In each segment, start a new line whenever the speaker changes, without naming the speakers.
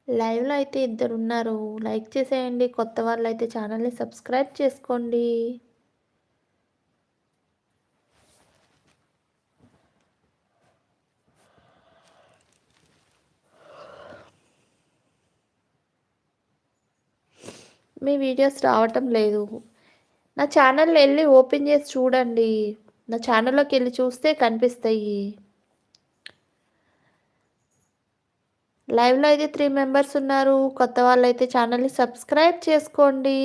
లైవ్‌లో అయితే ఇద్దరున్నారు. లైక్ చేసేయండి. కొత్త వాళ్ళైతే ఛానల్‌ని సబ్స్క్రైబ్ చేసుకోండి. మీ వీడియోస్ రావటం లేదు. నా ఛానల్ ఎళ్లి ఓపెన్ చేసి చూడండి. నా ఛానల్‌లోకెళ్లి చూస్తే కనిపిస్తాయి. లైవ్‌లో అయితే 3 మెంబర్స్ ఉన్నారు. కొత్త వాళ్ళైతే ఛానల్‌ని సబ్స్క్రైబ్ చేసుకోండి.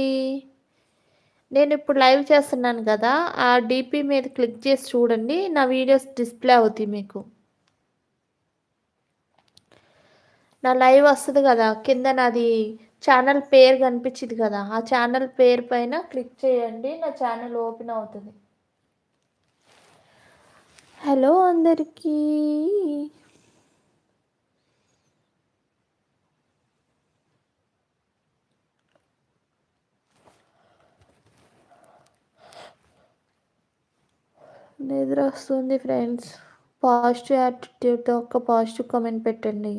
నేనిప్పుడు లైవ్ చేస్తున్నాను గదా! ఆ డీపీ మీద క్లిక్ చేసి చూడండి. నా వీడియోస్ డిస్‌ప్లే అవుతాయి మీకు. నా లైవ్ వస్తది గదా! కింద నాది ఛానల్ పేరు కనిపిచ్చిద్ది గదా! ఆ ఛానల్ పేరు పైన క్లిక్ చేయండి. నా ఛానల్ ఓపెన్ అవుతది. హలో అందరికీ. నిద్రొస్తుంది ఫ్రెండ్స్. పాజిటివ్ యాటిట్యూడ్‌తో ఒక పాజిటివ్ కామెంట్ పెట్టండి.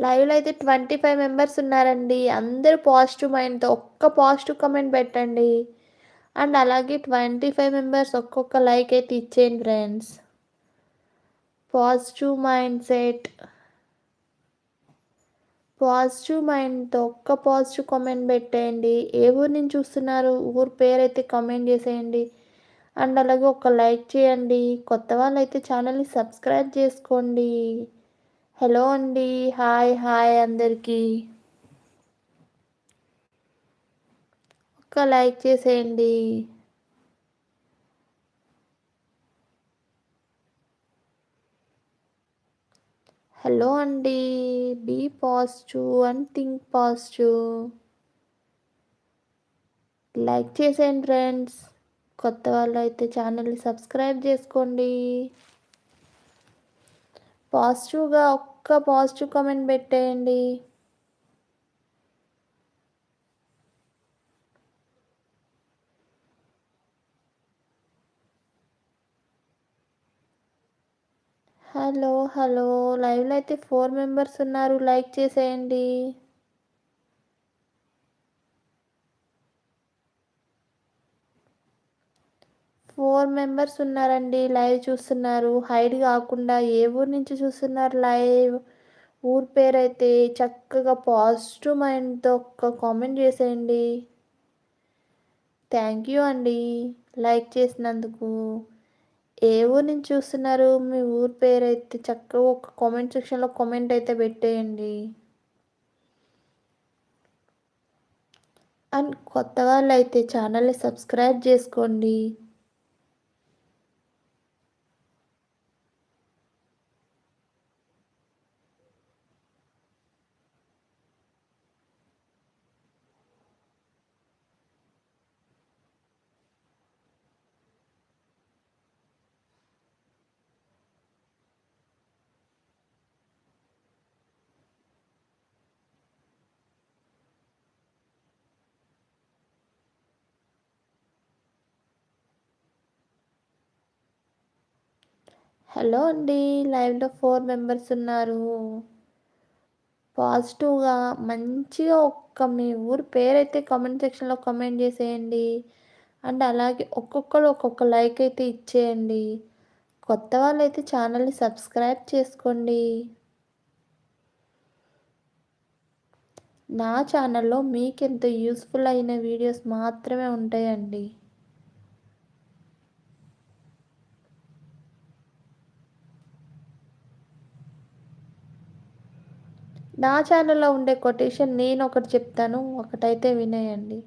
లైవ్‌లో అయితే 25 మెంబర్స్ ఉన్నారండి. అందరూ పాజిటివ్ మైండ్‌తో ఒక్క పాజిటివ్ కామెంట్ పెట్టండి. అండ్ అలాగే 25 మెంబర్స్ ఒక్కొక్క లైక్ అయితే ఇచ్చేయండి friends. Positive mind set. Positive మైండ్‌తో ఒక్క పాజిటివ్ కామెంట్ పెట్టేయండి. ఏ ఊరు నుంచి చూస్తున్నారు? ఊరు పేరైతే కామెంట్ చేసేయండి. అండ్ అలాగే ఒక లైక్ చేయండి. కొత్త వాళ్ళైతే ఛానల్‌ని సబ్స్క్రైబ్ చేసుకోండి. హలో అండి. హాయ్ హాయ్ అందరికీ. ఒక్క లైక్ చేసేయండి. హలో అండి. Be positive and think positive. Like చేసేయండి ఫ్రెండ్స్. కొత్త వాళ్ళైతే ఛానల్‌ని సబ్స్క్రైబ్ చేసుకోండి. పాజిటివ్‌గా ఒక్క పాజిటివ్ కామెంట్ పెట్టేయండి. Hello hello. లైవ్‌లో అయితే 4 మెంబర్స్ ఉన్నారు. లైక్ చేసేయండి. 4 మెంబర్స్ ఉన్నారండి. లైవ్ చూస్తున్నారు. హైడ్ గాకుండా ఏ ఊరు నుంచి చూస్తున్నారు లైవ్? ఊరు పేరైతే చక్కగా పాజిటివ్ మైండ్‌తో ఒక్క కామెంట్ చేసేయండి. థ్యాంక్ యూ అండి. లైక్ చేసినందుకు. ఏ ఊరు నుంచి చూస్తున్నారు? మీ ఊరు పేరైతే చక్కగా ఒక కామెంట్ సెక్షన్‌లో కామెంట్ అయితే పెట్టేయండి. అండ్ కొత్త వాళ్ళైతే ఛానల్‌ని సబ్స్క్రైబ్ చేసుకోండి. హలో అండి. లైవ్‌లో 4 మెంబర్స్ ఉన్నారు. పాజిటివ్‌గా మంచిగా ఒక్క మీ ఊరు పేరైతే కామెంట్ సెక్షన్‌లో కామెంట్ చేసేయండి. అండ్ అలాగే ఒక్కొక్కరు ఒక్కొక్క లైక్ అయితే ఇచ్చేయండి. కొత్త వాళ్ళైతే ఛానల్‌ని సబ్స్క్రైబ్ చేసుకోండి. నా ఛానల్‌లో మీకెంతో యూజ్‌ఫుల్ అయిన వీడియోస్ మాత్రమే ఉంటాయండి. నా ఛానల్‌లో ఉండే కొటేషన్ నేనొకటి చెప్తాను. ఒకటైతే వినేయండి.